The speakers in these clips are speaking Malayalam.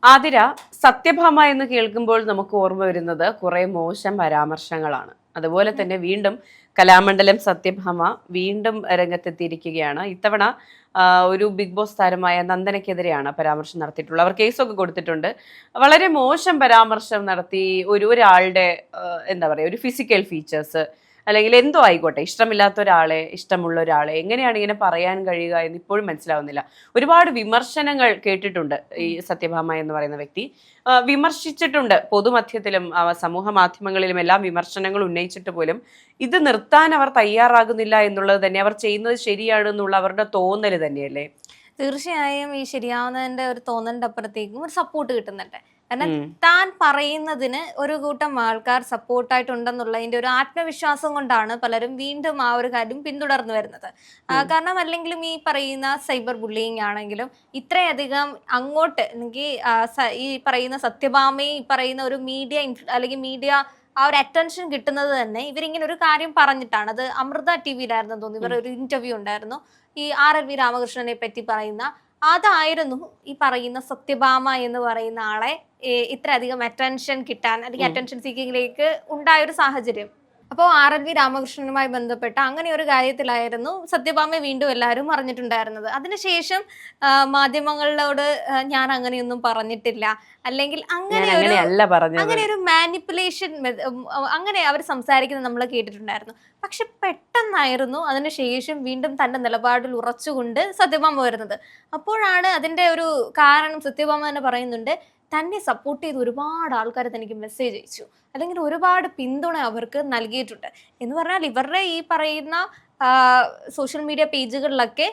ആതിര, സത്യഭാമ എന്ന് കേൾക്കുമ്പോൾ നമുക്ക് ഓർമ്മ വരുന്നത് കുറെ മോശം പരാമർശങ്ങളാണ്. അതുപോലെ തന്നെ വീണ്ടും കലാമണ്ഡലം സത്യഭാമ വീണ്ടും രംഗത്തെത്തിയിരിക്കുകയാണ്. ഇത്തവണ ഒരു ബിഗ് ബോസ് താരമായ നന്ദനയ്ക്കെതിരെയാണ് പരാമർശം നടത്തിയിട്ടുള്ളത്. അവർ കേസൊക്കെ കൊടുത്തിട്ടുണ്ട്. വളരെ മോശം പരാമർശം നടത്തി ഒരാളുടെ എന്താ പറയുക, ഒരു ഫിസിക്കൽ ഫീച്ചേഴ്സ് അല്ലെങ്കിൽ എന്തോ ആയിക്കോട്ടെ, ഇഷ്ടമില്ലാത്ത ഒരാളെ ഇഷ്ടമുള്ള ഒരാളെ എങ്ങനെയാണ് ഇങ്ങനെ പറയാൻ കഴിയുക എന്ന് ഇപ്പോഴും മനസ്സിലാവുന്നില്ല. ഒരുപാട് വിമർശനങ്ങൾ കേട്ടിട്ടുണ്ട് ഈ സത്യഭാമ എന്ന് പറയുന്ന വ്യക്തി. വിമർശിച്ചിട്ടുണ്ട് പൊതുമധ്യത്തിലും സമൂഹ മാധ്യമങ്ങളിലും എല്ലാം വിമർശനങ്ങൾ ഉന്നയിച്ചിട്ട് പോലും ഇത് നിർത്താൻ അവർ തയ്യാറാകുന്നില്ല എന്നുള്ളത് തന്നെ അവർ ചെയ്യുന്നത് ശരിയാണ് എന്നുള്ള അവരുടെ തോന്നൽ തന്നെയല്ലേ? തീർച്ചയായും ഈ ശരിയാവുന്നതിന്റെ ഒരു തോന്നലിന്റെ അപ്പുറത്തേക്കും ഒരു സപ്പോർട്ട് കിട്ടുന്നുണ്ട്. കാരണം താൻ പറയുന്നതിന് ഒരു കൂട്ടം ആൾക്കാർ സപ്പോർട്ടായിട്ടുണ്ടെന്നുള്ളതിന്റെ ഒരു ആത്മവിശ്വാസം കൊണ്ടാണ് പലരും വീണ്ടും ആ ഒരു കാര്യം പിന്തുടർന്നു വരുന്നത്. കാരണം അല്ലെങ്കിലും ഈ പറയുന്ന സൈബർ ബുള്ളിങ് ആണെങ്കിലും ഇത്രയധികം അങ്ങോട്ട് എനിക്ക് ഈ പറയുന്ന സത്യഭാമയും ഈ പറയുന്ന ഒരു മീഡിയ അല്ലെങ്കിൽ മീഡിയ ആ ഒരു അറ്റൻഷൻ കിട്ടുന്നത് തന്നെ ഇവരിങ്ങനെ ഒരു കാര്യം പറഞ്ഞിട്ടാണ്. അത് അമൃത ടിവിയിലായിരുന്നു തോന്നുന്നു, ഇവർ ഒരു ഇന്റർവ്യൂ ഉണ്ടായിരുന്നു ഈ RLV രാമകൃഷ്ണനെ പറ്റി പറയുന്ന. അതായിരുന്നു ഈ പറയുന്ന സത്യഭാമ എന്ന് പറയുന്ന ആളെ ഇത്രയധികം അറ്റൻഷൻ കിട്ടാൻ അല്ലെങ്കിൽ അറ്റൻഷൻ സീക്കിങ്ങിലേക്ക് ഉണ്ടായ ഒരു സാഹചര്യം. അപ്പോൾ RLV രാമകൃഷ്ണനുമായി ബന്ധപ്പെട്ട അങ്ങനെ ഒരു കാര്യത്തിലായിരുന്നു സത്യഭാമയെ വീണ്ടും എല്ലാവരും അറിഞ്ഞിട്ടുണ്ടായിരുന്നത്. അതിനുശേഷം മാധ്യമങ്ങളോട് ഞാൻ അങ്ങനെയൊന്നും പറഞ്ഞിട്ടില്ല, അല്ലെങ്കിൽ അങ്ങനെ ഒരു മാനിപ്പുലേഷൻ അങ്ങനെ അവർ സംസാരിക്കുന്നത് നമ്മൾ കേട്ടിട്ടുണ്ടായിരുന്നു. പക്ഷെ പെട്ടെന്നായിരുന്നു അതിനുശേഷം വീണ്ടും തന്റെ നിലപാടിൽ ഉറച്ചുകൊണ്ട് സത്യഭാമ വരുന്നത്. അപ്പോഴാണ് അതിന്റെ ഒരു കാരണം സത്യഭാമ തന്നെ പറയുന്നുണ്ട്, തന്നെ സപ്പോർട്ട് ചെയ്ത് ഒരുപാട് ആൾക്കാർ തനിക്ക് മെസ്സേജ് അയച്ചു, അല്ലെങ്കിൽ ഒരുപാട് പിന്തുണ അവർക്ക് നൽകിയിട്ടുണ്ട് എന്ന് പറഞ്ഞാൽ ഇവരുടെ ഈ പറയുന്ന സോഷ്യൽ മീഡിയ പേജുകളിലൊക്കെ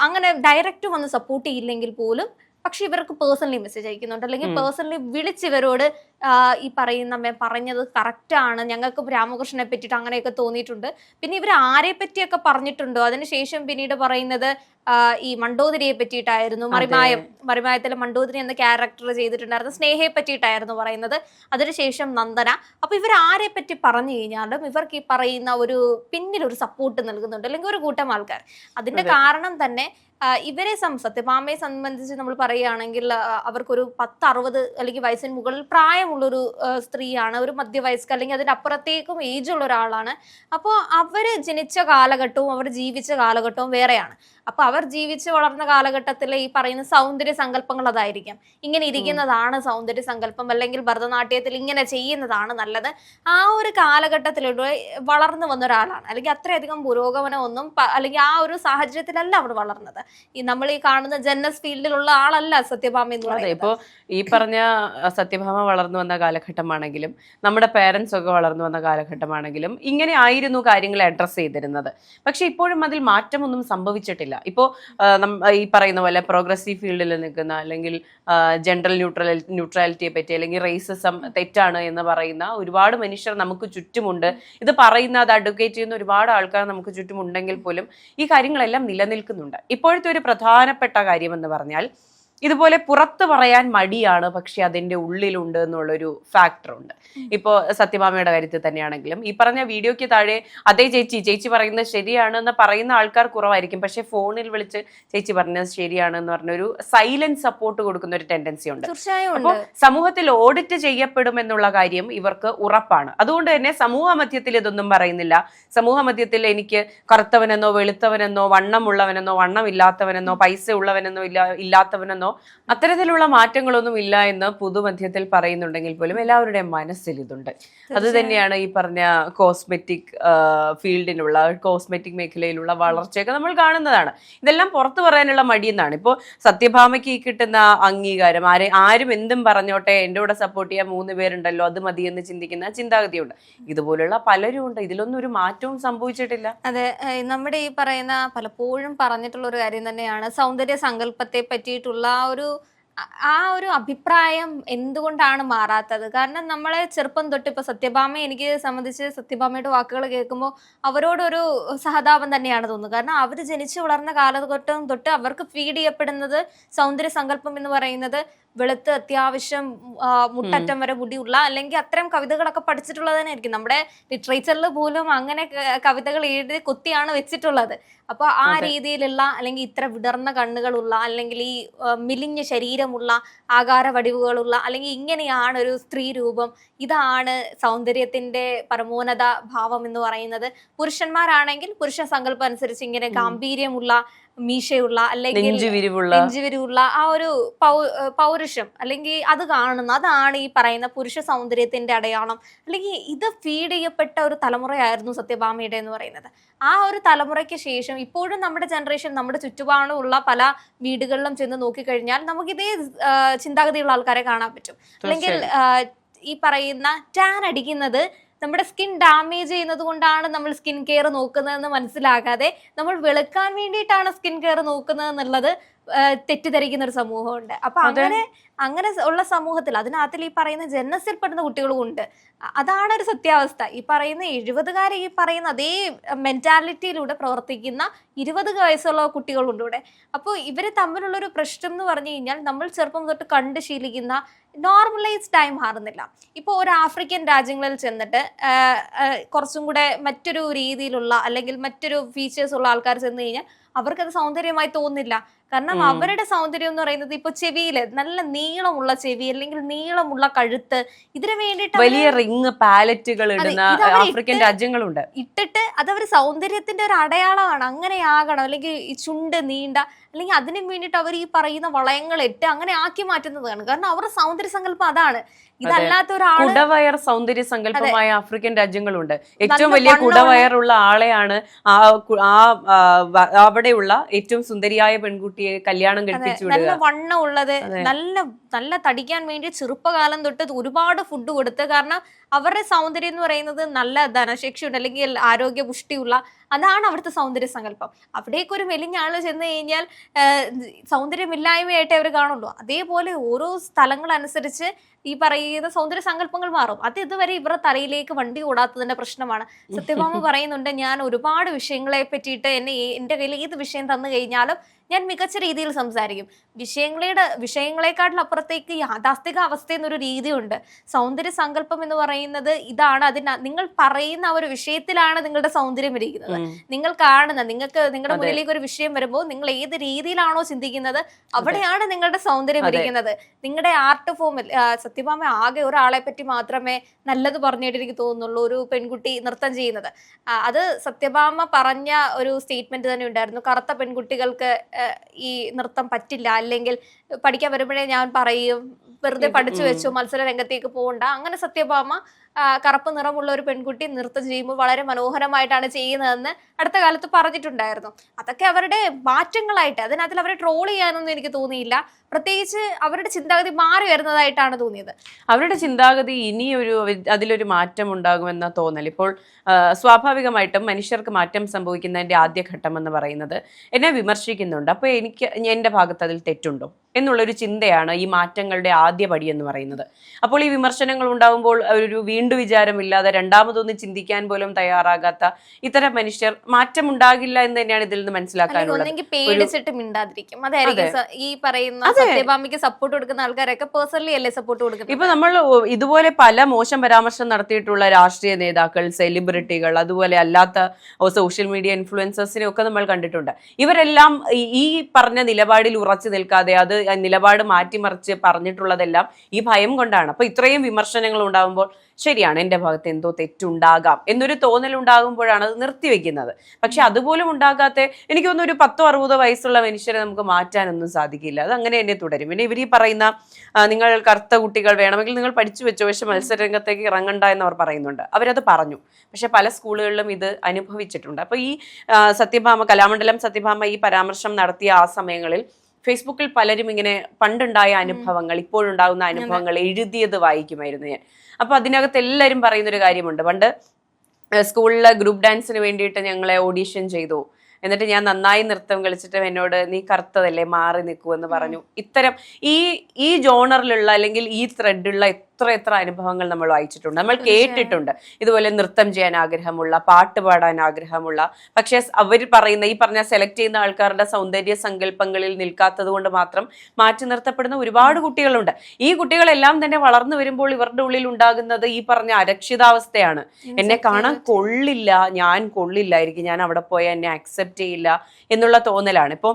അങ്ങനെ ഡയറക്റ്റ് വന്ന് സപ്പോർട്ട് ചെയ്യില്ലെങ്കിൽ പോലും പക്ഷെ ഇവർക്ക് പേഴ്സണലി മെസ്സേജ് അയക്കുന്നുണ്ട്, അല്ലെങ്കിൽ പേഴ്സണലി വിളിച്ച് ഇവരോട് ഈ പറയുന്ന പറഞ്ഞത് കറക്റ്റാണ്, ഞങ്ങൾക്ക് രാമകൃഷ്ണനെ പറ്റിയിട്ട് അങ്ങനെയൊക്കെ തോന്നിയിട്ടുണ്ട്. പിന്നെ ഇവർ ആരെ പറ്റിയൊക്കെ പറഞ്ഞിട്ടുണ്ടോ അതിനുശേഷം പിന്നീട് പറയുന്നത് ഈ മണ്ടോദരിയെ പറ്റിയിട്ടായിരുന്നു. മറിമായത്തിലെ മണ്ടോദരി എന്ന ക്യാരക്ടർ ചെയ്തിട്ടുണ്ടായിരുന്നു സ്നേഹയെ പറ്റിയിട്ടായിരുന്നു പറയുന്നത്. അതിനുശേഷം നന്ദന. അപ്പൊ ഇവർ ആരെ പറ്റി പറഞ്ഞു കഴിഞ്ഞാലും ഇവർക്ക് ഈ പറയുന്ന ഒരു പിന്നിൽ ഒരു സപ്പോർട്ട് നൽകുന്നുണ്ട്, അല്ലെങ്കിൽ ഒരു കൂട്ടം ആൾക്കാർ. അതിന്റെ കാരണം തന്നെ ഇവരെ സത്യഭാമയെ സംബന്ധിച്ച് നമ്മൾ പറയുകയാണെങ്കിൽ അവർക്കൊരു 10-60 അല്ലെങ്കിൽ വയസ്സിന് മുകളിൽ പ്രായമുള്ളൊരു സ്ത്രീയാണ്, ഒരു മധ്യവയസ്ക അല്ലെങ്കിൽ അതിൻ്റെ അപ്പുറത്തേക്കും ഏജ് ഉള്ള ഒരാളാണ്. അപ്പോൾ അവർ ജനിച്ച കാലഘട്ടവും അവർ ജീവിച്ച കാലഘട്ടവും വേറെയാണ്. അപ്പൊ അവർ ജീവിച്ച് വളർന്ന കാലഘട്ടത്തിലെ ഈ പറയുന്ന സൗന്ദര്യ സങ്കല്പങ്ങൾ അതായിരിക്കാം. ഇങ്ങനെ ഇരിക്കുന്നതാണ് സൗന്ദര്യ സങ്കല്പം, അല്ലെങ്കിൽ ഭരതനാട്യത്തിൽ ഇങ്ങനെ ചെയ്യുന്നതാണ് നല്ലത്. ആ ഒരു കാലഘട്ടത്തിലൂടെ വളർന്നു വന്ന ഒരാളാണ്, അല്ലെങ്കിൽ അത്രയധികം പുരോഗമനമൊന്നും അല്ലെങ്കിൽ ആ ഒരു സാഹചര്യത്തിലല്ല അവർ വളർന്നത്. നമ്മൾ ഈ കാണുന്ന ജെന്നസ് ഫീൽഡിലുള്ള ആളല്ല സത്യഭാമ എന്ന് പറയുന്നത്. ഇപ്പോ ഈ പറഞ്ഞ സത്യഭാമ വളർന്നു വന്ന കാലഘട്ടമാണെങ്കിലും നമ്മുടെ പേരൻസ് ഒക്കെ വളർന്നു വന്ന കാലഘട്ടമാണെങ്കിലും ഇങ്ങനെ ആയിരുന്നു കാര്യങ്ങൾ അഡ്രസ് ചെയ്തിരുന്നത്. പക്ഷെ ഇപ്പോഴും അതിൽ മാറ്റമൊന്നും സംഭവിച്ചിട്ടില്ല. ഇപ്പോ ഈ പറയുന്ന പോലെ പ്രോഗ്രസീവ് ഫീൽഡിൽ നിൽക്കുന്ന അല്ലെങ്കിൽ ജെൻഡർ ന്യൂട്രാലിറ്റിയെ പറ്റി അല്ലെങ്കിൽ റേസിസം തെറ്റാണ് എന്ന് പറയുന്ന ഒരുപാട് മനുഷ്യർ നമുക്ക് ചുറ്റുമുണ്ട്. ഇത് പറയുന്ന, അത് അഡ്വക്കേറ്റ് ചെയ്യുന്ന ഒരുപാട് ആൾക്കാർ നമുക്ക് ചുറ്റുമുണ്ടെങ്കിൽ പോലും ഈ കാര്യങ്ങളെല്ലാം നിലനിൽക്കുന്നുണ്ട്. ഇപ്പോഴത്തെ ഒരു പ്രധാനപ്പെട്ട കാര്യം എന്ന് പറഞ്ഞാൽ ഇതുപോലെ പുറത്ത് പറയാൻ മടിയാണ്, പക്ഷെ അതിന്റെ ഉള്ളിലുണ്ട് എന്നുള്ളൊരു ഫാക്ടർ ഉണ്ട്. ഇപ്പോ സത്യഭാമയുടെ കാര്യത്തിൽ തന്നെയാണെങ്കിലും ഈ പറഞ്ഞ വീഡിയോയ്ക്ക് താഴെ അതേ ചേച്ചി പറയുന്നത് ശരിയാണ് എന്ന് പറയുന്ന ആൾക്കാർ കുറവായിരിക്കും, പക്ഷെ ഫോണിൽ വിളിച്ച് ചേച്ചി പറഞ്ഞത് ശരിയാണ് എന്ന് പറഞ്ഞൊരു സൈലന്റ് സപ്പോർട്ട് കൊടുക്കുന്ന ഒരു ടെൻഡൻസി ഉണ്ട്. അപ്പോൾ സമൂഹത്തിൽ ഓഡിറ്റ് ചെയ്യപ്പെടും എന്നുള്ള കാര്യം ഇവർക്ക് ഉറപ്പാണ്. അതുകൊണ്ട് തന്നെ സമൂഹ മധ്യത്തിൽ ഇതൊന്നും പറയുന്നില്ല. സമൂഹ മധ്യത്തിൽ എനിക്ക് കറുത്തവനെന്നോ വെളുത്തവനെന്നോ വണ്ണമുള്ളവനെന്നോ വണ്ണമില്ലാത്തവനെന്നോ പൈസ ഉള്ളവനെന്നോ ഇല്ലാത്തവനെന്നോ അത്തരത്തിലുള്ള മാറ്റങ്ങളൊന്നും ഇല്ല എന്ന് പൊതുമധ്യത്തിൽ പറയുന്നുണ്ടെങ്കിൽ പോലും എല്ലാവരുടെയും മനസ്സിൽ ഇതുണ്ട്. അത് തന്നെയാണ് ഈ പറഞ്ഞ കോസ്മെറ്റിക് ഫീൽഡിനുള്ള, കോസ്മെറ്റിക് മേഖലയിലുള്ള വളർച്ചയൊക്കെ നമ്മൾ കാണുന്നതാണ്. ഇതെല്ലാം പുറത്തു പറയാനുള്ള മടിയെന്നാണ്. ഇപ്പോൾ സത്യഭാമയ്ക്ക് കിട്ടുന്ന അംഗീകാരം, ആരും എന്തും പറഞ്ഞോട്ടെ, എൻ്റെ കൂടെ സപ്പോർട്ട് ചെയ്യാൻ 3 പേരുണ്ടല്ലോ അത് മതി എന്ന് ചിന്തിക്കുന്ന ചിന്താഗതിയുണ്ട്. ഇതുപോലുള്ള പലരും ഉണ്ട്. ഇതിലൊന്നും ഒരു മാറ്റവും സംഭവിച്ചിട്ടില്ല. അതെ, നമ്മുടെ ഈ പറയുന്ന പലപ്പോഴും പറഞ്ഞിട്ടുള്ള ഒരു കാര്യം തന്നെയാണ് സൗന്ദര്യ സങ്കല്പത്തെ പറ്റിയിട്ടുള്ള ആ ഒരു അഭിപ്രായം എന്തുകൊണ്ടാണ് മാറാത്തത്. കാരണം നമ്മളെ ചെറുപ്പം തൊട്ട് ഇപ്പൊ സത്യഭാമ എനിക്ക് സംബന്ധിച്ച് സത്യഭാമയുടെ വാക്കുകൾ കേൾക്കുമ്പോൾ അവരോടൊരു സഹതാപം തന്നെയാണ് തോന്നുന്നത്. കാരണം അവർ ജനിച്ചു വളർന്ന കാലഘട്ടം തൊട്ട് അവർക്ക് ഫീഡ് ചെയ്യപ്പെടുന്നത് സൗന്ദര്യ സങ്കല്പം എന്ന് പറയുന്നത് വെളുത്ത് അത്യാവശ്യം മുട്ടറ്റം വരെ മുടിയുള്ള, അല്ലെങ്കിൽ അത്തരം കവിതകളൊക്കെ പഠിച്ചിട്ടുള്ളത് തന്നെ ആയിരിക്കും. നമ്മുടെ ലിറ്ററേച്ചറിൽ പോലും അങ്ങനെ കവിതകൾ എഴുതി കൊത്തിയാണ് വെച്ചിട്ടുള്ളത്. അപ്പൊ ആ രീതിയിലുള്ള, അല്ലെങ്കിൽ ഇത്ര വിടർന്ന കണ്ണുകളുള്ള, അല്ലെങ്കിൽ ഈ മെലിഞ്ഞ ശരീരമുള്ള, ആകാര വടിവുകളുള്ള, അല്ലെങ്കിൽ ഇങ്ങനെയാണ് ഒരു സ്ത്രീ രൂപം, ഇതാണ് സൗന്ദര്യത്തിന്റെ പരമോന്നത ഭാവം എന്ന് പറയുന്നത്. പുരുഷന്മാരാണെങ്കിൽ പുരുഷ സങ്കല്പം അനുസരിച്ച് ഇങ്ങനെ ഗാംഭീര്യമുള്ള, മീശയുള്ള, അല്ലെങ്കിൽ നെഞ്ചുവിരിവുള്ള ആ ഒരു പൗരുഷം, അല്ലെങ്കിൽ അത് കാണുന്ന, അതാണ് ഈ പറയുന്ന പുരുഷ സൗന്ദര്യത്തിന്റെ അടയാളം. അല്ലെങ്കിൽ ഇത് ഫീഡ് ചെയ്യപ്പെട്ട ഒരു തലമുറയായിരുന്നു സത്യഭാമയുടെ എന്ന് പറയുന്നത്. ആ ഒരു തലമുറയ്ക്ക് ശേഷം ഇപ്പോഴും നമ്മുടെ ജനറേഷൻ, നമ്മുടെ ചുറ്റുപാടുമുള്ള പല വീടുകളിലും ചെന്ന് നോക്കിക്കഴിഞ്ഞാൽ നമുക്ക് ഇതേ ചിന്താഗതിയുള്ള ആൾക്കാരെ കാണാൻ പറ്റും. അല്ലെങ്കിൽ ഈ പറയുന്ന ടാൻ അടിക്കുന്നത് നമ്മുടെ സ്കിൻ ഡാമേജ് ചെയ്യുന്നത് കൊണ്ടാണ് നമ്മൾ സ്കിൻ കെയർ നോക്കുന്നതെന്ന് മനസ്സിലാകാതെ നമ്മൾ വെളുക്കാൻ വേണ്ടിയിട്ടാണ് സ്കിൻ കെയർ നോക്കുന്നത് എന്നുള്ളത് തെറ്റിദ്ധരിക്കുന്ന ഒരു സമൂഹമുണ്ട്. അപ്പൊ അങ്ങനെ ഉള്ള സമൂഹത്തിൽ, അതിനകത്തിൽ ഈ പറയുന്ന ജനസിൽ പെടുന്ന കുട്ടികളും ഉണ്ട്. അതാണ് ഒരു സത്യാവസ്ഥ. ഈ പറയുന്ന 70-കാരെ ഈ പറയുന്ന അതേ മെന്റാലിറ്റിയിലൂടെ പ്രവർത്തിക്കുന്ന 20 വയസ്സുള്ള കുട്ടികളുണ്ട് ഇവിടെ. അപ്പോൾ ഇവര് തമ്മിലുള്ള ഒരു പ്രശ്നം എന്ന് പറഞ്ഞു കഴിഞ്ഞാൽ, നമ്മൾ ചെറുപ്പം തൊട്ട് കണ്ട് ശീലിക്കുന്ന നോർമലൈസ് ടൈം മാറുന്നില്ല. ഇപ്പോൾ ഒരു ആഫ്രിക്കൻ രാജ്യങ്ങളിൽ ചെന്നിട്ട് കുറച്ചും കൂടെ മറ്റൊരു രീതിയിലുള്ള, അല്ലെങ്കിൽ മറ്റൊരു ഫീച്ചേഴ്സ് ഉള്ള ആൾക്കാർ ചെന്ന് കഴിഞ്ഞാൽ അവർക്കത് സൗന്ദര്യമായി തോന്നില്ല. കാരണം അവരുടെ സൗന്ദര്യം എന്ന് പറയുന്നത് ഇപ്പൊ ചെവിയില് നല്ല നീളമുള്ള ചെവി, അല്ലെങ്കിൽ നീളമുള്ള കഴുത്ത്, ഇതിനു വേണ്ടിയിട്ട് വലിയ റിങ് പാലറ്റുകൾ ഇടുന്ന ആഫ്രിക്കൻ രാജ്യങ്ങളുണ്ട്. ഇട്ടിട്ട് അതവര് സൗന്ദര്യത്തിന്റെ ഒരു അടയാളമാണ്, അങ്ങനെ ആകണം, അല്ലെങ്കിൽ ഈ ചുണ്ട് നീണ്ട, അല്ലെങ്കിൽ അതിനു വേണ്ടിയിട്ട് അവർ ഈ പറയുന്ന വളയങ്ങൾ ഇട്ട് അങ്ങനെ ആക്കി മാറ്റുന്നതാണ്. കാരണം അവരുടെ സൗന്ദര്യ സങ്കല്പം അതാണ്. ഇതല്ലാത്ത ഒരാൾ കുടവയർ സൗന്ദര്യ സങ്കല്പമായ ആഫ്രിക്കൻ രാജ്യങ്ങളുണ്ട്. ഏറ്റവും വലിയ കുടവയറുള്ള ആളെയാണ് അവിടെയുള്ള ഏറ്റവും സുന്ദരിയായ പെൺകുട്ടിയെ കല്യാണം കഴിപ്പിച്ചു വിടുക. നല്ല വണ്ണം ഉള്ളത്, നല്ല തടിക്കാൻ വേണ്ടി ചെറുപ്പകാലം തൊട്ട് ഒരുപാട് ഫുഡ് കൊടുത്ത്. കാരണം അവരുടെ സൗന്ദര്യം എന്ന് പറയുന്നത് നല്ല ധനശേഷിയുണ്ട്, അല്ലെങ്കിൽ ആരോഗ്യ പുഷ്ടിയുള്ള, അതാണ് അവിടുത്തെ സൗന്ദര്യ സങ്കല്പം. അവിടേക്ക് ഒരു മെലിഞ്ഞ ആള് ചെന്ന് കഴിഞ്ഞാൽ സൗന്ദര്യമില്ലായ്മയായിട്ടേ അവർ കാണുള്ളൂ. അതേപോലെ ഓരോ സ്ഥലങ്ങളനുസരിച്ച് ഈ പറയുന്ന സൗന്ദര്യ സങ്കല്പങ്ങൾ മാറും. അത് ഇതുവരെ ഇവരുടെ തലയിലേക്ക് വണ്ടി ഓടാത്തതിന്റെ പ്രശ്നമാണ്. സത്യഭാമ പറയുന്നുണ്ട്, ഞാൻ ഒരുപാട് വിഷയങ്ങളെ പറ്റിയിട്ട് എന്റെ കയ്യിൽ ഏത് വിഷയം തന്നു കഴിഞ്ഞാലും ഞാൻ മികച്ച രീതിയിൽ സംസാരിക്കും. വിഷയങ്ങളെക്കാട്ടിൽ അപ്പുറത്തേക്ക് യാഥാസ്ഥിക അവസ്ഥ എന്നൊരു രീതിയുണ്ട്. സൗന്ദര്യ സങ്കല്പം എന്ന് പറയുന്നത് ഇതാണ്. നിങ്ങൾ പറയുന്ന ആ ഒരു വിഷയത്തിലാണ് നിങ്ങളുടെ സൗന്ദര്യം ഇരിക്കുന്നത്. നിങ്ങൾ കാണുന്ന, നിങ്ങളുടെ മുന്നിലേക്ക് ഒരു വിഷയം വരുമ്പോൾ നിങ്ങൾ ഏത് രീതിയിലാണോ ചിന്തിക്കുന്നത്, അവിടെയാണ് നിങ്ങളുടെ സൗന്ദര്യം ഇരിക്കുന്നത്. നിങ്ങളുടെ ആർട്ട് ഫോമിൽ സത്യഭാമ ആകെ ഒരാളെ പറ്റി മാത്രമേ നല്ലത് പറഞ്ഞിട്ട് എനിക്ക് തോന്നുന്നുള്ളൂ, ഒരു പെൺകുട്ടി നൃത്തം ചെയ്യുന്നത്. അത് സത്യഭാമ പറഞ്ഞ ഒരു സ്റ്റേറ്റ്മെന്റ് തന്നെ ഉണ്ടായിരുന്നു. കറുത്ത പെൺകുട്ടികൾക്ക് ഈ നൃത്തം പറ്റില്ല, അല്ലെങ്കിൽ പഠിക്കാൻ വരുമ്പോഴേ ഞാൻ പറയും വെറുതെ പഠിച്ചു വെച്ചു, മത്സര രംഗത്തേക്ക് പോകണ്ട. അങ്ങനെ സത്യഭാമ കറുപ്പ് നിറമുള്ള ഒരു പെൺകുട്ടി നൃത്തം ചെയ്യുമ്പോൾ വളരെ മനോഹരമായിട്ടാണ് ചെയ്യുന്നതെന്ന് അടുത്ത കാലത്ത് പറഞ്ഞിട്ടുണ്ടായിരുന്നു. അതൊക്കെ അവരുടെ മാറ്റങ്ങളായിട്ട്, അതിനകത്തിൽ അവരെ ട്രോൾ ചെയ്യാനൊന്നും എനിക്ക് തോന്നിയില്ല. പ്രത്യേകിച്ച് അവരുടെ ചിന്താഗതി മാറി വരുന്നതായിട്ടാണ് തോന്നിയത്. അവരുടെ ചിന്താഗതി അതിലൊരു മാറ്റം ഉണ്ടാകുമെന്ന തോന്നൽ. ഇപ്പോൾ സ്വാഭാവികമായിട്ടും മനുഷ്യർക്ക് മാറ്റം സംഭവിക്കുന്നതിന്റെ ആദ്യഘട്ടം എന്ന് പറയുന്നത് എന്നെ വിമർശിക്കുന്നുണ്ട്, അപ്പോൾ എൻ്റെ ഭാഗത്ത് അതിൽ തെറ്റുണ്ടോ എന്നുള്ളൊരു ചിന്തയാണ് ഈ മാറ്റങ്ങളുടെ ആദ്യ പടി എന്ന് പറയുന്നത്. അപ്പോൾ ഈ വിമർശനങ്ങൾ ഉണ്ടാകുമ്പോൾ ഒരു വീണ്ടും വിചാരമില്ലാതെ രണ്ടാമതൊന്നും ചിന്തിക്കാൻ പോലും തയ്യാറാകാത്ത ഇത്തരം മനുഷ്യർ മാറ്റം ഉണ്ടാകില്ല എന്ന് തന്നെയാണ് ഇതിൽ നിന്ന് മനസ്സിലാക്കാനുള്ളത്. പേടിച്ചിട്ട് മിണ്ടാതിരിക്കും. അതായിരിക്കും ഈ പറയുന്ന സത്യഭാമയ്ക്ക് സപ്പോർട്ട് കൊടുക്കുന്ന ആൾക്കാരൊക്കെ പേഴ്സണലി അല്ലേ സപ്പോർട്ട് കൊടുക്കുന്നത്. ഇപ്പൊ നമ്മൾ ഇതുപോലെ പല മോശം പരാമർശം നടത്തിയിട്ടുള്ള രാഷ്ട്രീയ നേതാക്കൾ, സെലിബ്രിറ്റികൾ, അതുപോലെ അല്ലാത്ത സോഷ്യൽ മീഡിയ ഇൻഫ്ലുവൻസേഴ്സിനെ ഒക്കെ നമ്മൾ കണ്ടിട്ടുണ്ട്. ഇവരെല്ലാം ഈ പറഞ്ഞ നിലപാടിൽ ഉറച്ചു നിൽക്കാതെ അത് നിലപാട് മാറ്റിമറിച്ച് പറഞ്ഞിട്ടുള്ളതെല്ലാം ഈ ഭയം കൊണ്ടാണ്. അപ്പൊ ഇത്രയും വിമർശനങ്ങൾ ഉണ്ടാകുമ്പോൾ ശരിയാണ്, എൻ്റെ ഭാഗത്ത് എന്തോ തെറ്റുണ്ടാകാം എന്നൊരു തോന്നലുണ്ടാകുമ്പോഴാണ് അത് നിർത്തിവെക്കുന്നത്. പക്ഷെ അതുപോലും ഉണ്ടാകാത്ത, എനിക്ക് തോന്നുന്നു ഒരു 10-60 വയസ്സുള്ള മനുഷ്യരെ നമുക്ക് മാറ്റാനൊന്നും സാധിക്കില്ല. അത് അങ്ങനെ തന്നെ തുടരും. പിന്നെ ഇവർ ഈ പറയുന്ന നിങ്ങൾ കറുത്ത കുട്ടികൾ വേണമെങ്കിൽ നിങ്ങൾ പഠിച്ചു വെച്ചോ, പക്ഷെ മത്സരരംഗത്തേക്ക് ഇറങ്ങണ്ട എന്നവർ പറയുന്നുണ്ട്. അവരത് പറഞ്ഞു. പക്ഷെ പല സ്കൂളുകളിലും ഇത് അനുഭവിച്ചിട്ടുണ്ട്. അപ്പൊ ഈ കലാമണ്ഡലം സത്യഭാമ ഈ പരാമർശം നടത്തിയ ആ സമയങ്ങളിൽ ഫേസ്ബുക്കിൽ പലരും ഇങ്ങനെ പണ്ടുണ്ടായ അനുഭവങ്ങൾ, ഇപ്പോഴുണ്ടാകുന്ന അനുഭവങ്ങൾ എഴുതിയത് വായിക്കുമായിരുന്നു ഞാൻ. അപ്പൊ അതിനകത്ത് എല്ലാവരും പറയുന്നൊരു കാര്യമുണ്ട്, പണ്ട് സ്കൂളിലെ ഗ്രൂപ്പ് ഡാൻസിന് വേണ്ടിയിട്ട് ഞങ്ങളെ ഓഡീഷൻ ചെയ്തു, എന്നിട്ട് ഞാൻ നന്നായി നൃത്തം കളിച്ചിട്ട് എന്നോട് നീ കറുത്തതല്ലേ മാറി നിൽക്കൂ എന്ന് പറഞ്ഞു. ഇത്തരം ഈ ജോണറിലുള്ള അല്ലെങ്കിൽ ഈ ത്രെഡുള്ള എത്ര അനുഭവങ്ങൾ നമ്മൾ വായിച്ചിട്ടുണ്ട്, നമ്മൾ കേട്ടിട്ടുണ്ട്. ഇതുപോലെ നൃത്തം ചെയ്യാൻ ആഗ്രഹമുള്ള, പാട്ട് പാടാൻ ആഗ്രഹമുള്ള, പക്ഷെ അവർ പറയുന്ന ഈ പറഞ്ഞ സെലക്ട് ചെയ്യുന്ന ആൾക്കാരുടെ സൗന്ദര്യ സങ്കല്പങ്ങളിൽ നിൽക്കാത്തത് കൊണ്ട് മാത്രം മാറ്റി നിർത്തപ്പെടുന്ന ഒരുപാട് കുട്ടികളുണ്ട്. ഈ കുട്ടികളെല്ലാം തന്നെ വളർന്നു വരുമ്പോൾ ഇവരുടെ ഉള്ളിൽ ഉണ്ടാകുന്നത് ഈ പറഞ്ഞ അരക്ഷിതാവസ്ഥയാണ്. എന്നെ കാണാൻ കൊള്ളില്ല, ഞാൻ കൊള്ളില്ലായിരിക്കും, ഞാൻ അവിടെ പോയാൽ എന്നെ അക്സെപ്റ്റ് ചെയ്യില്ല എന്നുള്ള തോന്നലാണ്. ഇപ്പോൾ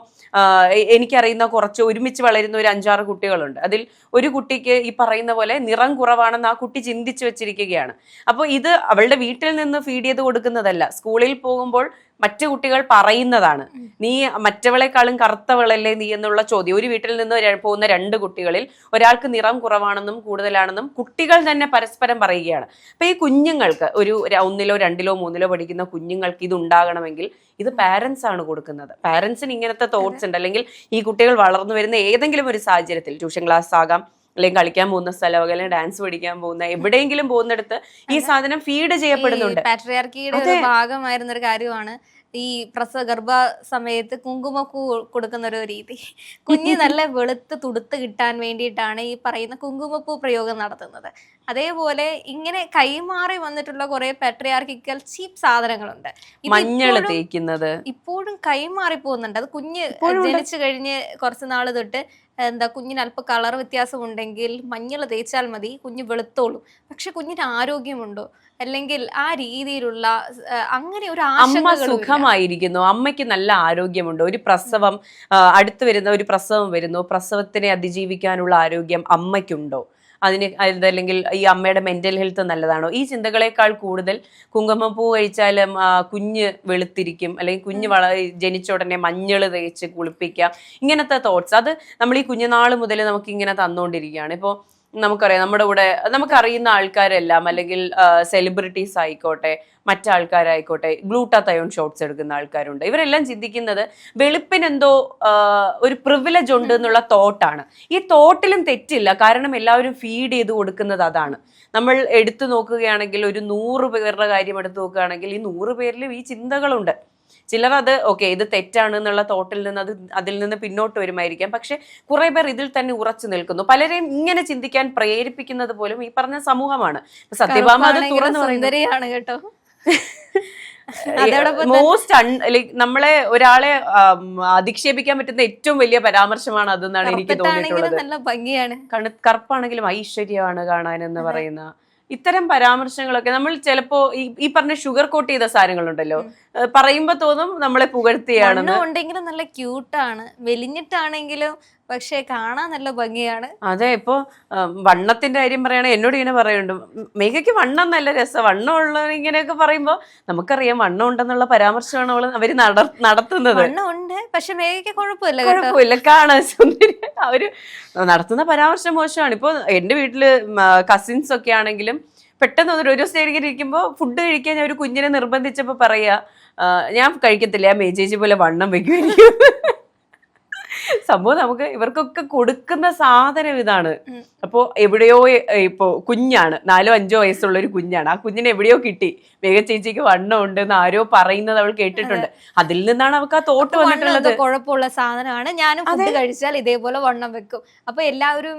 എനിക്കറിയുന്ന കുറച്ച് ഒരുമിച്ച് വളരുന്ന ഒരു 5-6 കുട്ടികളുണ്ട്. അതിൽ ഒരു കുട്ടിക്ക് ഈ പറയുന്ന പോലെ നിറം കുറവാണെന്ന് ആ കുട്ടി ചിന്തിച്ചു വെച്ചിരിക്കുകയാണ്. അപ്പോൾ ഇത് അവളുടെ വീട്ടിൽ നിന്ന് ഫീഡ് ചെയ്ത് കൊടുക്കുന്നതല്ല, സ്കൂളിൽ പോകുമ്പോൾ മറ്റു കുട്ടികൾ പറയുന്നതാണ്. നീ മറ്റവളെക്കാളും കറുത്തവളല്ലേ നീ എന്നുള്ള ചോദ്യം. ഒരു വീട്ടിൽ നിന്ന് പോകുന്ന 2 കുട്ടികളിൽ ഒരാൾക്ക് നിറം കുറവാണെന്നും കൂടുതലാണെന്നും കുട്ടികൾ തന്നെ പരസ്പരം പറയുകയാണ്. അപ്പൊ ഈ കുഞ്ഞുങ്ങൾക്ക് ഒരു 1-ലോ 2-ലോ 3-ലോ പഠിക്കുന്ന കുഞ്ഞുങ്ങൾക്ക് ഇത് ഉണ്ടാകണമെങ്കിൽ ഇത് പാരന്റ്സ് ആണ് കൊടുക്കുന്നത്. പാരന്റ്സിന് ഇങ്ങനത്തെ തോട്ട്സ് ഉണ്ട്. അല്ലെങ്കിൽ ഈ കുട്ടികൾ വളർന്നു വരുന്ന ഏതെങ്കിലും ഒരു സാഹചര്യത്തിൽ ട്യൂഷൻ ക്ലാസ് ആകാം, അല്ലെങ്കിൽ കളിക്കാൻ പോകുന്ന സ്ഥലം, അല്ലെങ്കിൽ ഡാൻസ് പഠിക്കാൻ പോകുന്ന എവിടെയെങ്കിലും പോകുന്നിടത്ത് ഈ സാധനം ഫീഡ് ചെയ്യപ്പെടുന്നുണ്ട്. പാട്രിയാർക്കിയുടെ ഒരു ഭാഗമായിരുന്ന ഒരു കാര്യമാണ് ഈ ഗർഭ സമയത്ത് കുങ്കുമപ്പൂ കൊടുക്കുന്ന ഒരു രീതി. കുഞ്ഞ് നല്ല വെളുത്ത് തുടുത്ത് കിട്ടാൻ വേണ്ടിയിട്ടാണ് ഈ പറയുന്ന കുങ്കുമപ്പൂ പ്രയോഗം നടത്തുന്നത്. അതേപോലെ ഇങ്ങനെ കൈമാറി വന്നിട്ടുള്ള കുറെ പാട്രിയാർക്കിക്കൽ ചീപ്പ് സാധനങ്ങളുണ്ട്. മഞ്ഞൾ തേക്കുന്നത് ഇപ്പോഴും കൈമാറി പോകുന്നുണ്ട്. അത് കുഞ്ഞ് ജനിച്ചു കഴിഞ്ഞ് കുറച്ച് നാള് തൊട്ട് കുഞ്ഞിന് അല്പം കളർ വ്യത്യാസം ഉണ്ടെങ്കിൽ മഞ്ഞൾ തേച്ചാൽ മതി, കുഞ്ഞ് വെളുത്തോളും. പക്ഷെ കുഞ്ഞിന് ആരോഗ്യമുണ്ടോ, അല്ലെങ്കിൽ ആ രീതിയിലുള്ള അങ്ങനെ ഒരു അമ്മ സുഖമായിരിക്കുന്നു, അമ്മയ്ക്ക് നല്ല ആരോഗ്യമുണ്ടോ, ഒരു പ്രസവം അടുത്ത് വരുന്ന ഒരു പ്രസവം വരുന്നു, പ്രസവത്തിനെ അതിജീവിക്കാനുള്ള ആരോഗ്യം അമ്മയ്ക്കുണ്ടോ, അല്ലെങ്കിൽ ഈ അമ്മയുടെ മെന്റൽ ഹെൽത്ത് നല്ലതാണോ, ഈ ചിന്തകളെക്കാൾ കൂടുതൽ കുങ്കുമപ്പൂ കഴിച്ചാലും കുഞ്ഞ് വെളുത്തിരിക്കും, അല്ലെങ്കിൽ കുഞ്ഞ് ജനിച്ച ഉടനെ മഞ്ഞൾ തേച്ച് കുളിപ്പിക്കാം, ഇങ്ങനത്തെ തോട്ട്സ് അത് നമ്മൾ ഈ കുഞ്ഞുനാൾ മുതൽ നമുക്ക് ഇങ്ങനെ തന്നുകൊണ്ടിരിക്കുകയാണ്. ഇപ്പോൾ നമുക്കറിയാം, നമ്മുടെ കൂടെ നമുക്കറിയുന്ന ആൾക്കാരെല്ലാം, അല്ലെങ്കിൽ സെലിബ്രിറ്റീസ് ആയിക്കോട്ടെ, മറ്റാൾക്കാരായിക്കോട്ടെ, ഗ്ലൂട്ടാതയോൺ ഷോട്ട്സ് എടുക്കുന്ന ആൾക്കാരുണ്ട്. ഇവരെല്ലാം ചിന്തിക്കുന്നത് വെളുപ്പിനെന്തോ ഒരു പ്രിവിലേജ് ഉണ്ട് എന്നുള്ള തോട്ടാണ്. ഈ തോട്ടിലും തെറ്റില്ല, കാരണം എല്ലാവരും ഫീഡ് ചെയ്ത് കൊടുക്കുന്നത് അതാണ്. നമ്മൾ എടുത്തു നോക്കുകയാണെങ്കിൽ ഒരു 100 പേരുടെ കാര്യം എടുത്തു നോക്കുകയാണെങ്കിൽ ഈ 100 പേരിലും ഈ ചിന്തകളുണ്ട്. ചിലർ അത് ഓക്കെ ഇത് തെറ്റാണ് എന്നുള്ള തോട്ടിൽ നിന്ന് അതിൽ നിന്ന് പിന്നോട്ട് വരുമായിരിക്കാം. പക്ഷെ കുറെ പേർ ഇതിൽ തന്നെ ഉറച്ചു നിൽക്കുന്നു. പലരെയും ഇങ്ങനെ ചിന്തിക്കാൻ പ്രേരിപ്പിക്കുന്നത് പോലും ഈ പറഞ്ഞ സമൂഹമാണ്. സത്യഭാമ അത് തുറന്നു പറയുന്നതാണ് കേട്ടോ. നമ്മളെ ഒരാളെ അധിക്ഷേപിക്കാൻ പറ്റുന്ന ഏറ്റവും വലിയ പരാമർശമാണ് അതെന്നാണ് എനിക്ക് തോന്നിയിട്ടുള്ളത്. നല്ല ഭംഗിയാണ്, കറുപ്പാണെങ്കിലും ഐശ്വര്യമാണ് കാണാൻ എന്ന് പറയുന്ന ഇത്തരം പരാമർശങ്ങളൊക്കെ നമ്മൾ ചിലപ്പോ ഈ പറഞ്ഞ ഷുഗർ കോട്ട് ചെയ്ത സാധനങ്ങളുണ്ടല്ലോ, പറയുമ്പോ തോന്നും നമ്മളെ പുകഴ്ത്തിയാണെന്ന്. ഉണ്ടെങ്കിലും നല്ല ക്യൂട്ടാണ്, മെലിഞ്ഞിട്ടാണെങ്കിലും പക്ഷെ കാണാൻ നല്ല ഭംഗിയാണ്. അതെ, ഇപ്പൊ വണ്ണത്തിന്റെ കാര്യം പറയണേ, എന്നോട് ഇങ്ങനെ പറയുന്നുണ്ട്, മേഘയ്ക്ക് വണ്ണം നല്ല രസം, വണ്ണം ഉള്ള ഇങ്ങനെയൊക്കെ പറയുമ്പോ നമുക്കറിയാം വണ്ണം ഉണ്ടെന്നുള്ള പരാമർശമാണ് അവര് നടത്തുന്നത്. വണ്ണമുണ്ട് പക്ഷെ മേഘയ്ക്ക് കുഴപ്പമില്ല, കാണാൻ സുന്ദരി. അവര് നടത്തുന്ന പരാമർശം മോശമാണ്. ഇപ്പൊ എന്റെ വീട്ടില് കസിൻസ് ഒക്കെ ആണെങ്കിലും പെട്ടെന്ന് ഒരു ദിവസം ഇരിക്കുമ്പോ ഫുഡ് കഴിക്കാൻ ഞാൻ ഒരു കുഞ്ഞിനെ നിർബന്ധിച്ചപ്പോ പറയാ, ഞാൻ കഴിക്കത്തില്ല, മേജേജി പോലെ വണ്ണം വെക്കുമായിരിക്കും. സംഭവം നമുക്ക് ഇവർക്കൊക്കെ കൊടുക്കുന്ന സാധനം ഇതാണ്. അപ്പോ എവിടെയോ ഇപ്പോ കുഞ്ഞാണ്, 4-5 വയസ്സുള്ള ഒരു കുഞ്ഞാണ്, ആ കുഞ്ഞിനെ എവിടെയോ കിട്ടി, മേഘ ചേച്ചിക്ക് വണ്ണം ഉണ്ടെന്ന് ആരോ പറയുന്നത് അവൾ കേട്ടിട്ടുണ്ട്. അതിൽ നിന്നാണ് അവൾക്ക് ആ തോട്ട് വന്നിട്ടുള്ളത്. കുഴപ്പമുള്ള സാധനമാണ്, ഞാനും ഫുഡ് കഴിച്ചാൽ ഇതേപോലെ വണ്ണം വെക്കും, അപ്പൊ എല്ലാവരും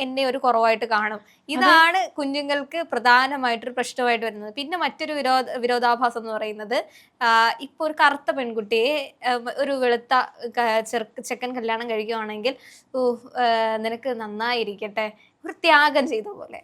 എന്നെ ഒരു കുറവായിട്ട് കാണും. ഇതാണ് കുഞ്ഞുങ്ങൾക്ക് പ്രധാനമായിട്ടൊരു പ്രശ്നമായിട്ട് വരുന്നത്. പിന്നെ മറ്റൊരു വിരോധാഭാസം എന്ന് പറയുന്നത്, ഇപ്പൊ ഒരു കറുത്ത പെൺകുട്ടിയെ ഒരു വെളുത്ത ചെക്കൻ കല്യാണം കഴിക്കുകയാണെങ്കിൽ നിനക്ക് നന്നായിരിക്കട്ടെ, ഒരു ത്യാഗം ചെയ്ത പോലെ.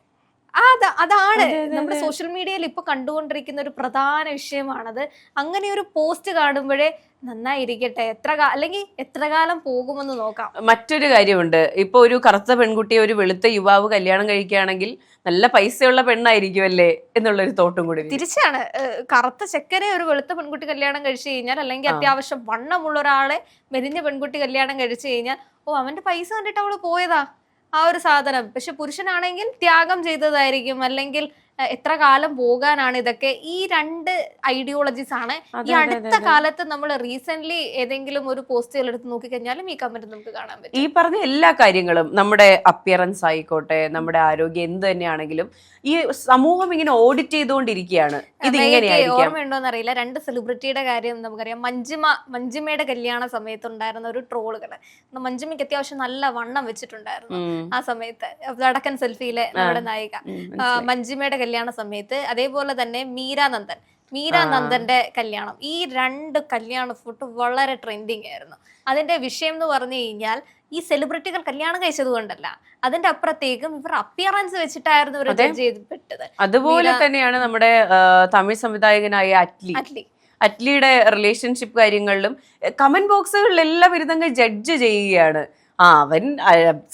അതാണ് നമ്മുടെ സോഷ്യൽ മീഡിയയിൽ ഇപ്പൊ കണ്ടുകൊണ്ടിരിക്കുന്ന ഒരു പ്രധാന വിഷയമാണത്. അങ്ങനെ ഒരു പോസ്റ്റ് കാണുമ്പോഴേ നന്നായിരിക്കട്ടെ, അല്ലെങ്കിൽ എത്ര കാലം പോകുമെന്ന് നോക്കാം. മറ്റൊരു കാര്യമുണ്ട്, ഇപ്പൊ ഒരു കറുത്ത പെൺകുട്ടിയെ ഒരു വെളുത്ത യുവാവ് കല്യാണം കഴിക്കുകയാണെങ്കിൽ നല്ല പൈസയുള്ള പെണ്ണായിരിക്കും അല്ലേ എന്നുള്ളൊരു തോട്ടും കൂടി. തിരിച്ചാണ്, കറുത്ത ചെക്കനെ ഒരു വെളുത്ത പെൺകുട്ടി കല്യാണം കഴിച്ചു കഴിഞ്ഞാൽ, അല്ലെങ്കിൽ അത്യാവശ്യം വണ്ണമുള്ള ഒരാളെ മെലിഞ്ഞ പെൺകുട്ടി കല്യാണം കഴിച്ചു കഴിഞ്ഞാൽ, അവന്റെ പൈസ കണ്ടിട്ട് അവള് പോയതാ ആ ഒരു സാധനം. പക്ഷെ പുരുഷനാണെങ്കിൽ ത്യാഗം ചെയ്തതായിരിക്കും, അല്ലെങ്കിൽ എത്ര കാലം പോകാനാണ് ഇതൊക്കെ. ഈ രണ്ട് ഐഡിയോളജീസ് ആണ്. ഈ അടുത്ത കാലത്ത് നമ്മൾ റീസെന്റ് ഏതെങ്കിലും ഒരു പോസ്റ്റുകൾ എടുത്ത് നോക്കിക്കഴിഞ്ഞാലും ഈ കമന്റ് നമുക്ക് കാണാൻ പറ്റും. ഈ പറഞ്ഞ എല്ലാ കാര്യങ്ങളും, നമ്മുടെ അപ്പിയറൻസ് ആയിക്കോട്ടെ, നമ്മുടെ ആരോഗ്യം എന്ത് തന്നെയാണെങ്കിലും ഈ സമൂഹം ഇങ്ങനെ ഓഡിറ്റ് ചെയ്തുകൊണ്ടിരിക്കുകയാണ്. ഇത് ഇങ്ങനെയായിരിക്കാം. ഓർമ്മയുണ്ടോന്ന് അറിയില്ല, 2 സെലിബ്രിറ്റിയുടെ കാര്യം നമുക്കറിയാം. മഞ്ജിമയുടെ കല്യാണ സമയത്ത് ഉണ്ടായിരുന്ന ഒരു ട്രോളുകള്. മഞ്ജിമയ്ക്ക് അത്യാവശ്യം നല്ല വണ്ണം വെച്ചിട്ടുണ്ടായിരുന്നു ആ സമയത്ത്, വടക്കൻ സെൽഫിയിലെ നമ്മുടെ നായിക. മഞ്ജിമയുടെ കല്യാണ സമയത്ത് അതേപോലെ തന്നെ മീരാനന്ദന്റെ കല്യാണം, ഈ 2 കല്യാണ ഫോട്ടോ വളരെ ട്രെൻഡിങ് ആയിരുന്നു. അതിന്റെ വിഷയം എന്ന് പറഞ്ഞു കഴിഞ്ഞാൽ ഈ സെലിബ്രിറ്റികൾ കല്യാണം കഴിച്ചത് കൊണ്ടല്ല, അതിന്റെ അപ്പുറത്തേക്കും ഇവർ അപ്പിയറൻസ് വെച്ചിട്ടായിരുന്നു ഇവർ ജഡ്ജ് ചെയ്യപ്പെട്ടത്. അതുപോലെ തന്നെയാണ് നമ്മുടെ തമിഴ് സംവിധായകനായ അറ്റ്ലിയുടെ റിലേഷൻഷിപ്പ് കാര്യങ്ങളിലും കമന്റ് ബോക്സുകളിലെല്ലാം ഇരുന്നങ്ങ് ജഡ്ജ് ചെയ്യുകയാണ്. അവൻ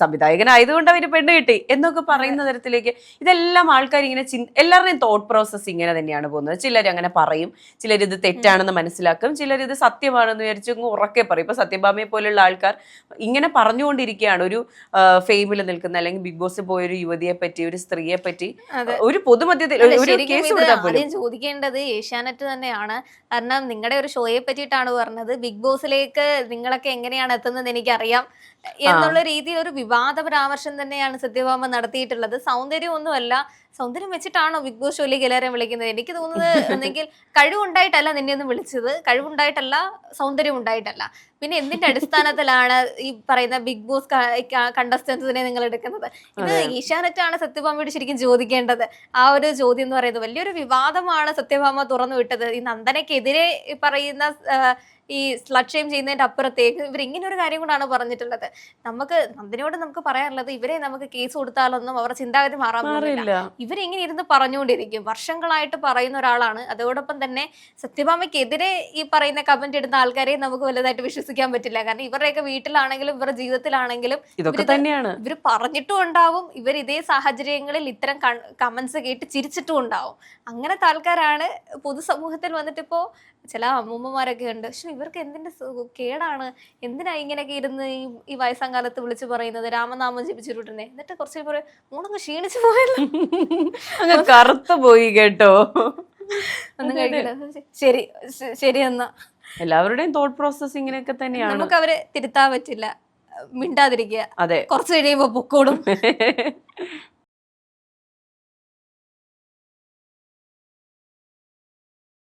സംവിധായകനായതുകൊണ്ട് അവന് പെണ്ണ് കിട്ടി എന്നൊക്കെ പറയുന്ന തരത്തിലേക്ക് ഇതെല്ലാം ആൾക്കാർ ഇങ്ങനെ എല്ലാവരുടെയും തോട്ട് പ്രോസസ് ഇങ്ങനെ തന്നെയാണ് പോകുന്നത്. ചിലർ അങ്ങനെ പറയും, ചിലരിത് തെറ്റാണെന്ന് മനസ്സിലാക്കും, ചിലരിത് സത്യമാണെന്ന് വിചാരിച്ചു ഉറക്കെ പറയും. ഇപ്പൊ സത്യഭാമയെ പോലുള്ള ആൾക്കാർ ഇങ്ങനെ പറഞ്ഞുകൊണ്ടിരിക്കുകയാണ്. ഒരു ഫെയിമിൽ നിൽക്കുന്ന അല്ലെങ്കിൽ ബിഗ് ബോസിൽ പോയ ഒരു യുവതിയെ പറ്റി, ഒരു സ്ത്രീയെ പറ്റി ഒരു പൊതുമധ്യത്തിൽ ഒരു കേസ് കൊടുത്താൽ പോലും ചോദിക്കേണ്ടത് ഏഷ്യാനെറ്റ് തന്നെയാണ്. കാരണം നിങ്ങളുടെ ഒരു ഷോയെ പറ്റിയിട്ടാണ് പറഞ്ഞത്. ബിഗ് ബോസിലേക്ക് നിങ്ങളൊക്കെ എങ്ങനെയാണ് എത്തുന്നത് എനിക്കറിയാം എന്നുള്ള രീതിയിൽ ഒരു വിവാദ പരാമർശം തന്നെയാണ് സത്യഭാമ നടത്തിയിട്ടുള്ളത്. സൗന്ദര്യമൊന്നുമല്ല, സൗന്ദര്യം വെച്ചിട്ടാണോ ബിഗ് ബോസ് ഷോയിലേക്ക് എല്ലാവരെയും വിളിക്കുന്നത്? എനിക്ക് തോന്നുന്നത് ഒന്നെങ്കിൽ കഴിവുണ്ടായിട്ടല്ല നിന്നെ ഒന്നും വിളിച്ചത്, കഴിവുണ്ടായിട്ടല്ല, സൗന്ദര്യം ഉണ്ടായിട്ടല്ല. പിന്നെ എന്തിന്റെ അടിസ്ഥാനത്തിലാണ് ഈ പറയുന്ന ബിഗ് ബോസ് കണ്ടസ്റ്റൻസിനെ നിങ്ങൾ എടുക്കുന്നത്? ഇത് ഏഷ്യാനെറ്റാണ് സത്യഭാമയോട് ശരിക്കും ചോദിക്കേണ്ടത്. ആ ഒരു ചോദ്യം എന്ന് പറയുന്നത് വലിയൊരു വിവാദമാണ് സത്യഭാമ തുറന്നു വിട്ടത്. ഈ നന്ദനക്കെതിരെ പറയുന്ന ഈ സ്ലട്ട് ഷെയിം ചെയ്യുന്നതിന്റെ അപ്പുറത്തേക്ക് ഇവർ ഇങ്ങനെ ഒരു കാര്യം കൊണ്ടാണ് പറഞ്ഞിട്ടുള്ളത്. നന്ദിനോട് നമുക്ക് പറയാനുള്ളത്, ഇവരെ നമുക്ക് കേസ് കൊടുത്താലൊന്നും അവരുടെ ചിന്താഗതി മാറാൻ പോകുന്നില്ല. ഇവരിങ്ങനെ ഇരുന്ന് പറഞ്ഞുകൊണ്ടിരിക്കും. വർഷങ്ങളായിട്ട് പറയുന്ന ഒരാളാണ്. അതോടൊപ്പം തന്നെ സത്യഭാമയ്ക്കെതിരെ ഈ പറയുന്ന കമന്റ് ഇടുന്ന ആൾക്കാരെ നമുക്ക് വലുതായിട്ട് വിശ്വസിക്കാൻ പറ്റില്ല. കാരണം ഇവരുടെയൊക്കെ വീട്ടിലാണെങ്കിലും ഇവരുടെ ജീവിതത്തിലാണെങ്കിലും ഇതൊക്കെ തന്നെയാണ് ഇവർ പറഞ്ഞിട്ടും ഉണ്ടാവും. ഇവർ ഇതേ സാഹചര്യങ്ങളിൽ ഇത്തരം കമന്റ്സ് കേട്ട് ചിരിച്ചിട്ടും ഉണ്ടാവും. അങ്ങനത്തെ ആൾക്കാരാണ് പൊതുസമൂഹത്തിൽ വന്നിട്ട് ഇപ്പോ ചില അമ്മൂമ്മമാരൊക്കെ ഉണ്ട്. പക്ഷെ ഇവർക്ക് എന്തിന്റെ കേടാണ്, എന്തിനാ ഇങ്ങനെയൊക്കെ ഇരുന്ന് ഈ വയസ്സാം കാലത്ത് വിളിച്ചു പറയുന്നത്, രാമനാമം ജപിച്ചിട്ടുണ്ടേ, എന്നിട്ട് കുറച്ച് പറയും മൂന്നങ്ങ് ക്ഷീണിച്ചു പോയല്ലോ, കറുത്തു പോയി കേട്ടോ. ഒന്നും കഴിക്കില്ല. ശരി ശരി എന്നാ എല്ലാവരുടെയും തോട്ട് പ്രോസസ് ഇങ്ങനെയൊക്കെ തന്നെയാണ്. നമുക്ക് അവരെ തിരുത്താൻ പറ്റില്ല, മിണ്ടാതിരിക്കുക. അതെ, കുറച്ച് കഴിയുമ്പോ പൊക്കോടും.